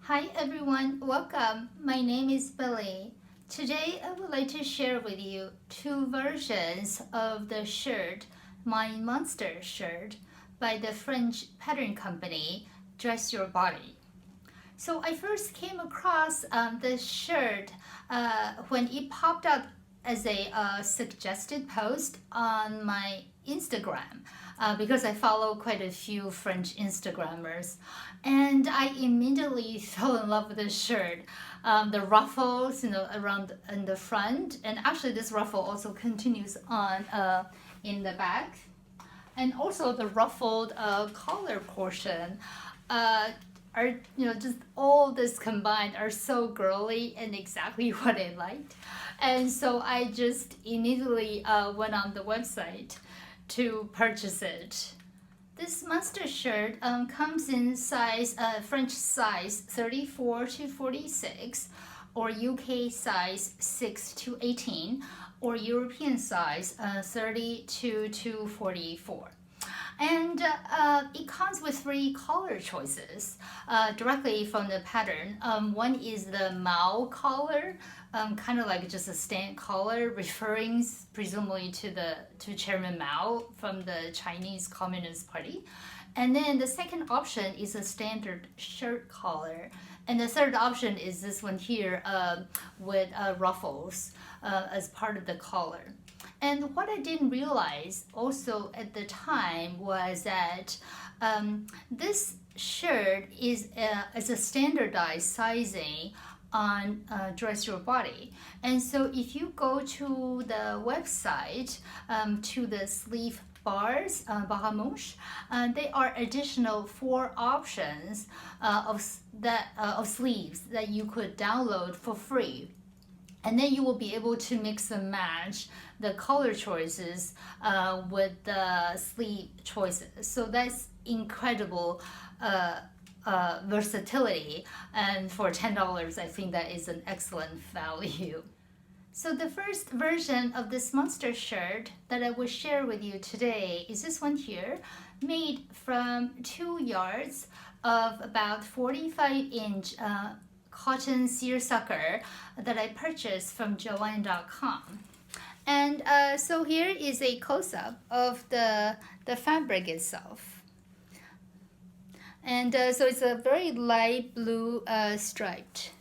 Hi everyone, welcome. My name is Billy. Today I would like to share with you two versions of the shirt, my monster shirt, by the French pattern company Dress Your Body. So I first came across this shirt when it popped up as a suggested post on my Instagram because I follow quite a few French Instagrammers, and I immediately fell in love with this shirt. The ruffles, around in the front, and actually this ruffle also continues on in the back, and also the ruffled collar portion. Are just all this combined are so girly and exactly what I liked, and so I just immediately went on the website to purchase it. This monster shirt comes in French size 34 to 46, or UK size 6 to 18, or European size 32 to 44. And it comes with three color choices directly from the pattern. One is the Mao color, kind of like just a stand color, referring presumably to Chairman Mao from the Chinese Communist Party. And then the second option is a standard shirt collar. And the third option is this one here with ruffles as part of the collar. And what I didn't realize also at the time was that this shirt is a standardized sizing on Dress Your Body. And so if you go to the website, to the sleeve bars, bras manches, there are additional 4 options of sleeves that you could download for free. And then you will be able to mix and match the color choices with the sleeve choices. So that's incredible versatility. And for $10, I think that is an excellent value. So the first version of this monster shirt that I will share with you today is this one here, made from 2 yards of about 45-inch cotton seersucker that I purchased from Joanne.com. And so here is a close-up of the fabric itself. And so it's a very light blue striped.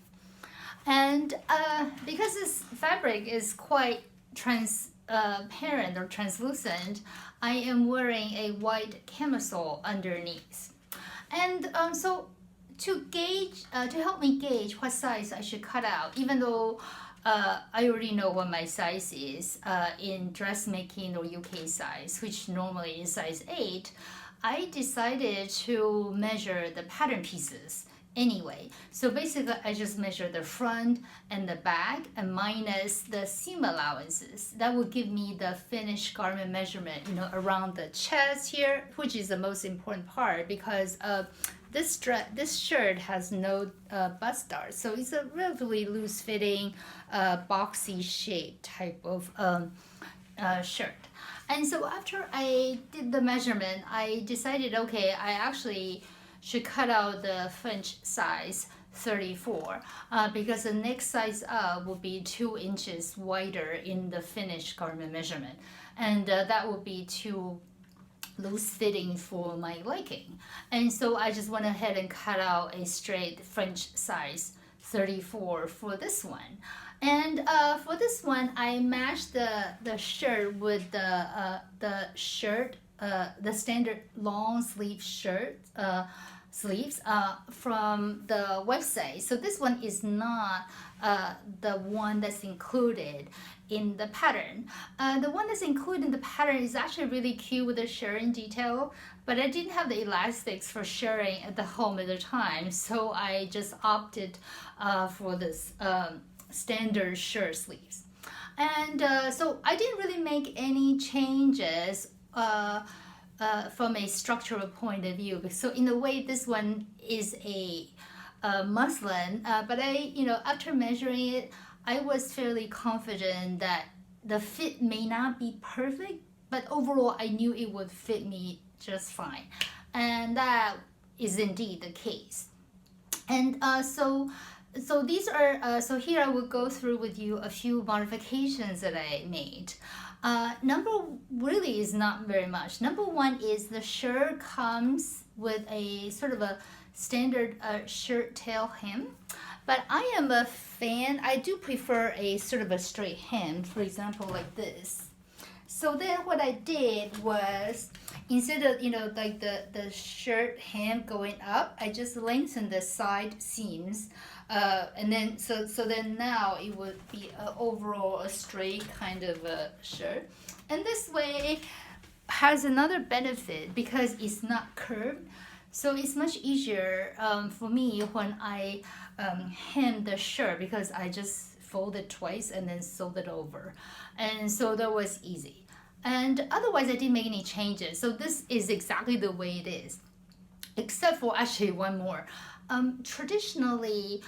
And because this fabric is quite transparent or translucent, I am wearing a white camisole underneath. And so to help me gauge what size I should cut out, even though I already know what my size is in dressmaking or UK size, which normally is size 8, I decided to measure the pattern pieces anyway. So basically I just measure the front and the back and minus the seam allowances. That will give me the finished garment measurement, around the chest here, which is the most important part because this shirt has no bust dart, so it's a relatively loose-fitting, boxy shape type of shirt. And so after I did the measurement, I decided, okay, I actually should cut out the French size 34 because the next size up will be 2 inches wider in the finished garment measurement, and that will be too loose fitting for my liking. And so I just went ahead and cut out a straight French size 34 for this one. And for this one, I matched the shirt with the shirt, the standard long sleeve shirt sleeves from the website. So this one is not the one that's included in the pattern. The one that's included in the pattern is actually really cute with the shirring detail, but I didn't have the elastics for shirring at the home at the time, so I just opted for this standard shirt sleeves. And so I didn't really make any changes from a structural point of view. So in a way, this one is a muslin, but after measuring it, I was fairly confident that the fit may not be perfect, but overall I knew it would fit me just fine. And that is indeed the case. And so these are, so here I will go through with you a few modifications that I made. Number really is not very much. Number one is the shirt comes with a sort of a standard shirt tail hem. But I am a fan, I do prefer a sort of a straight hem, for example, like this. So then what I did was, instead of, like the shirt hem going up, I just lengthened the side seams. And then, so then now it would be overall a straight kind of a shirt. And this way has another benefit because it's not curved. So it's much easier for me when I hem the shirt, because I just fold it twice and then sewed it over. And so that was easy. And otherwise I didn't make any changes. So this is exactly the way it is. Except for actually one more. Traditionally,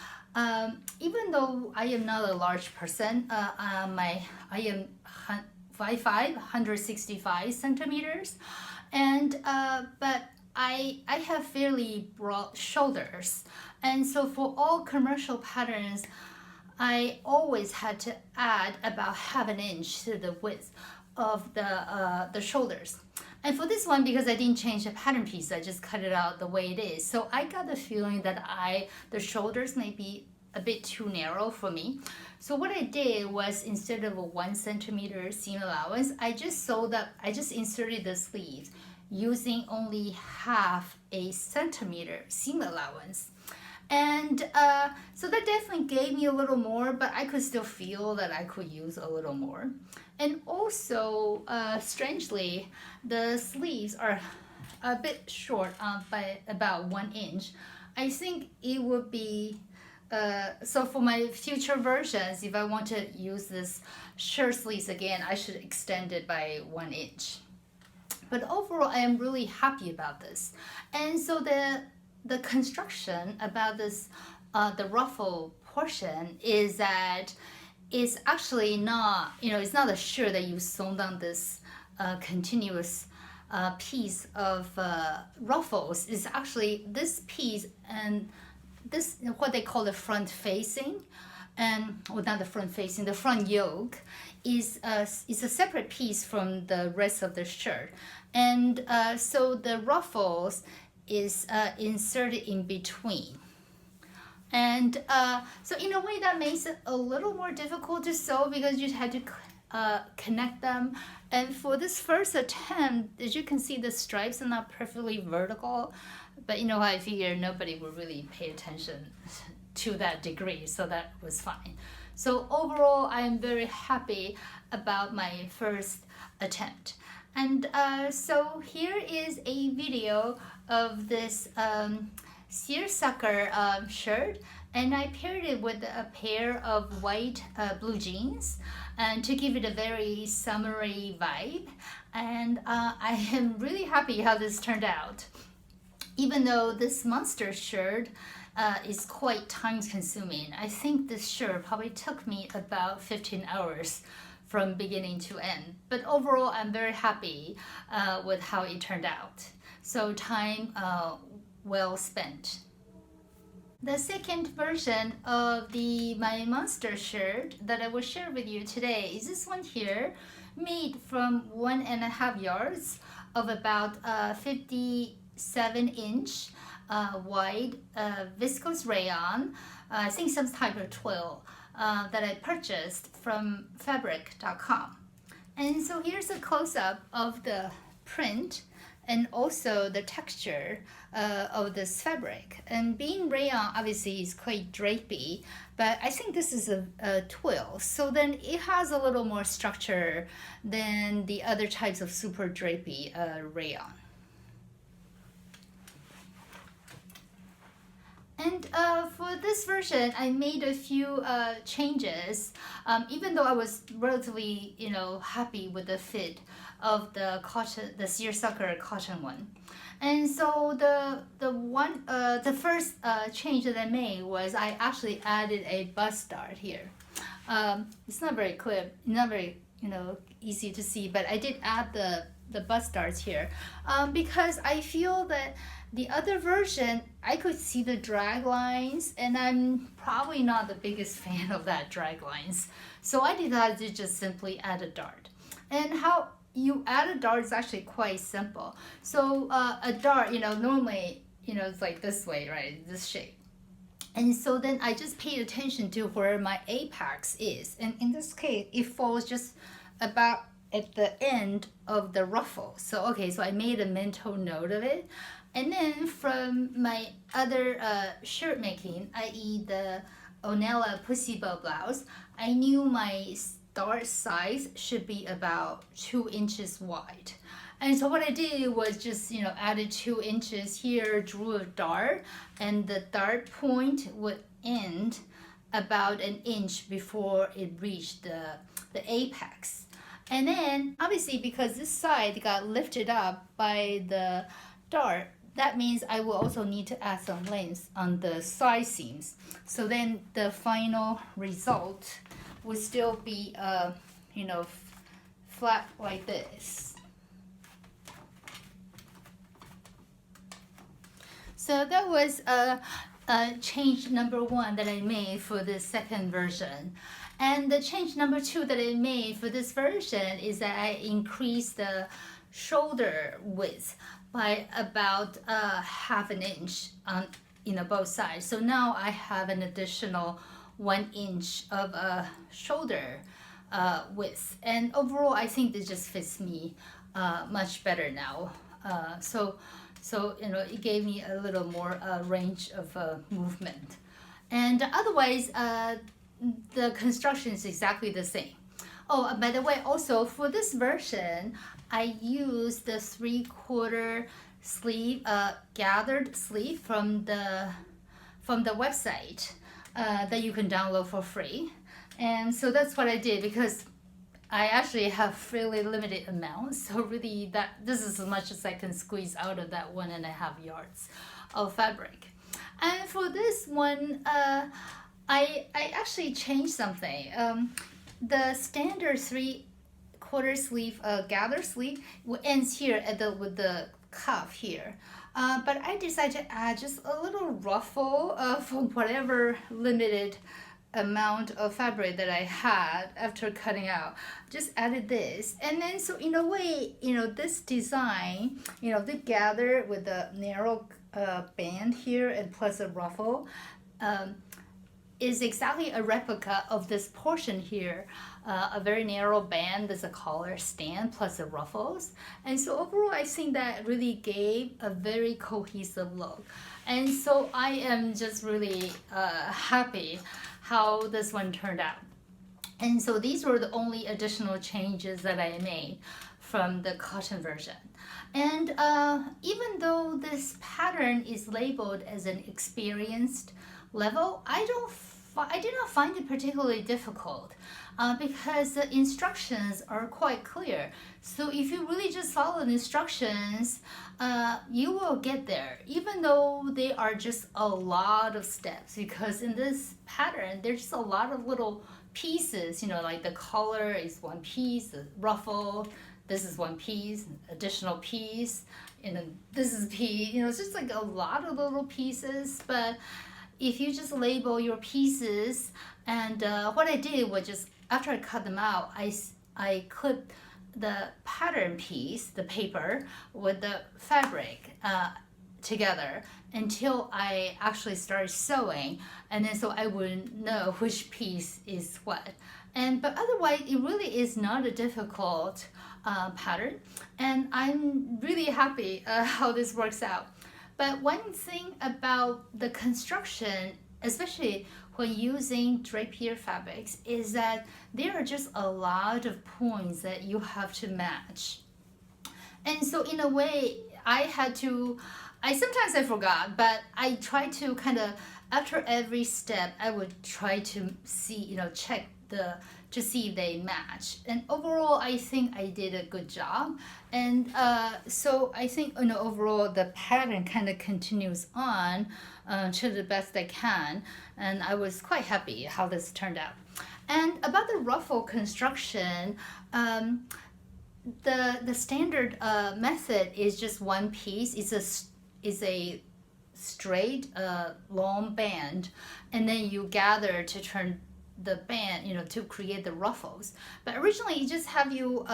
even though I am not a large person, I am 5'5", 165 centimeters, and but I have fairly broad shoulders, and so for all commercial patterns, I always had to add about half an inch to the width of the shoulders. And for this one, because I didn't change the pattern piece, I just cut it out the way it is. So I got the feeling that the shoulders may be a bit too narrow for me. So what I did was, instead of a 1 centimeter seam allowance, I just inserted the sleeves using only half a centimeter seam allowance. And so that definitely gave me a little more, but I could still feel that I could use a little more. And also, strangely, the sleeves are a bit short by about 1 inch. I think it would be, so for my future versions, if I want to use this shirt sleeves again, I should extend it by 1 inch. But overall, I am really happy about this. And so the construction about this, the ruffle portion, is that it's actually not, it's not a shirt that you sewn down this continuous piece of ruffles. It's actually this piece, and this, what they call the front facing, and well, not the front facing, the front yoke is a separate piece from the rest of the shirt. And so the ruffles is inserted in between. And so in a way that makes it a little more difficult to sew, because you had to connect them. And for this first attempt, as you can see, the stripes are not perfectly vertical, but I figured nobody would really pay attention to that degree, so that was fine. So overall, I am very happy about my first attempt. And so here is a video of this Seersucker shirt, and I paired it with a pair of white blue jeans, and to give it a very summery vibe. And I am really happy how this turned out, even though this monster shirt is quite time consuming. I think this shirt probably took me about 15 hours from beginning to end. But overall, I'm very happy with how it turned out. So time well spent. The second version of my monster shirt that I will share with you today is this one here, made from 1.5 yards of about 57-inch wide viscose rayon, I think some type of twill, that I purchased from fabric.com. And so here's a close-up of the print and also the texture of this fabric. And being rayon obviously is quite drapey, but I think this is a twill, so then it has a little more structure than the other types of super drapey rayon. And for this version, I made a few changes, even though I was relatively, happy with the fit of the Seersucker cotton one. And so the first change that I made was I actually added a bust dart here. It's not very clear, not very easy to see, but I did add the bust darts here because I feel that the other version, I could see the drag lines, and I'm probably not the biggest fan of that drag lines. So I decided to just simply add a dart. And how you add a dart is actually quite simple. So a dart, normally, it's like this way, right? This shape. And so then I just paid attention to where my apex is. And in this case, it falls just about at the end of the ruffle. So, okay, so I made a mental note of it. And then from my other shirt making, i.e. the Onella Pussy Bow blouse, I knew my dart size should be about 2 inches wide. And so what I did was just, added 2 inches here, drew a dart, and the dart point would end about an inch before it reached the apex. And then, obviously, because this side got lifted up by the dart, that means I will also need to add some length on the side seams. So then the final result would still be, flat like this. So that was change number 1 that I made for the second version. And the change number 2 that I made for this version is that I increased the shoulder width by about half an inch on both sides. So now I have an additional 1 inch of shoulder width. And overall, I think this just fits me much better now. So it gave me a little more range of movement. And otherwise, the construction is exactly the same. Oh, by the way, also for this version, I used the 3/4 sleeve, gathered sleeve from the website that you can download for free. And so that's what I did, because I actually have fairly limited amounts, so really this is as much as I can squeeze out of that 1.5 yards of fabric. And for this one, I actually changed something. The standard 3/4 sleeve, gather sleeve, ends here with the cuff here. But I decided to add just a little ruffle from whatever limited amount of fabric that I had after cutting out. Just added this, and then so in a way, this design, the gather with the narrow band here and plus a ruffle, is exactly a replica of this portion here, a very narrow band. There's a collar stand plus the ruffles, and so overall I think that really gave a very cohesive look. And so I am just really happy how this one turned out. And so these were the only additional changes that I made from the cotton version. And even though this pattern is labeled as an experienced level, I did not find it particularly difficult because the instructions are quite clear. So if you really just follow the instructions, you will get there, even though they are just a lot of steps, because in this pattern, there's just a lot of little pieces, like the collar is one piece, the ruffle, this is one piece, additional piece, and then this is piece, it's just like a lot of little pieces. But if you just label your pieces, and what I did was just, after I cut them out, I clipped the pattern piece, the paper, with the fabric together until I actually started sewing, and then so I would know which piece is what. But otherwise, it really is not a difficult pattern, and I'm really happy how this works out. But one thing about the construction, especially when using drapier fabrics, is that there are just a lot of points that you have to match. And so in a way, sometimes I forgot, but I try to kind of, after every step, I would try to see, check to see if they match. And overall, I think I did a good job. And so I think, overall, the pattern kind of continues on to the best I can. And I was quite happy how this turned out. And about the ruffle construction, the standard method is just one piece. is a straight long band, and then you gather to turn the band, to create the ruffles. But originally you just have you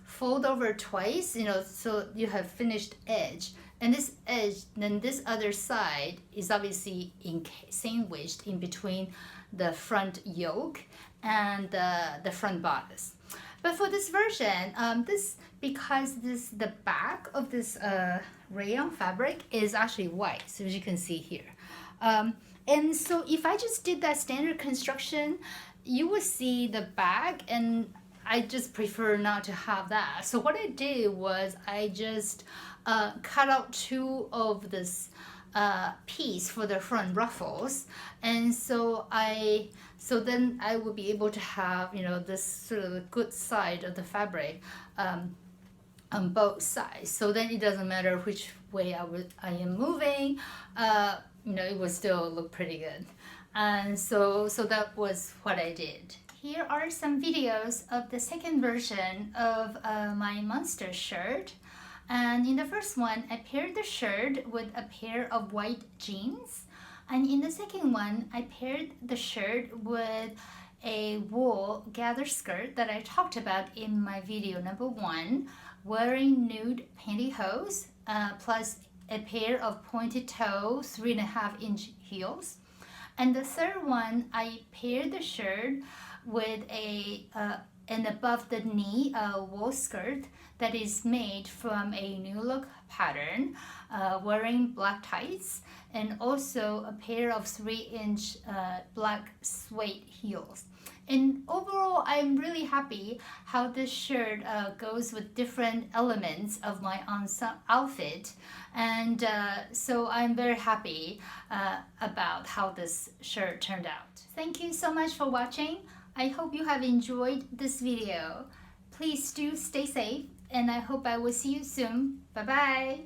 fold over twice, so you have finished edge, and this edge, then this other side is obviously sandwiched in between the front yoke and the front bodice. But for this version, because the back of this rayon fabric is actually white, so as you can see here. And so if I just did that standard construction, you would see the back, and I just prefer not to have that. So what I did was I just cut out two of this piece for the front ruffles, and so then I would be able to have this sort of good side of the fabric on both sides. So then it doesn't matter which way I am moving. It will still look pretty good. And so that was what I did. Here are some videos of the second version of my monster shirt. And in the first one, I paired the shirt with a pair of white jeans. And in the second one, I paired the shirt with a wool gather skirt that I talked about in my video number 1, wearing nude pantyhose, plus a pair of pointed toe 3.5-inch heels. And the third one, I paired the shirt with an above the knee wool skirt that is made from a new look pattern, wearing black tights, and also a pair of 3-inch black suede heels. And overall, I'm really happy how this shirt goes with different elements of my outfit. And so I'm very happy about how this shirt turned out. Thank you so much for watching. I hope you have enjoyed this video. Please do stay safe, and I hope I will see you soon. Bye-bye.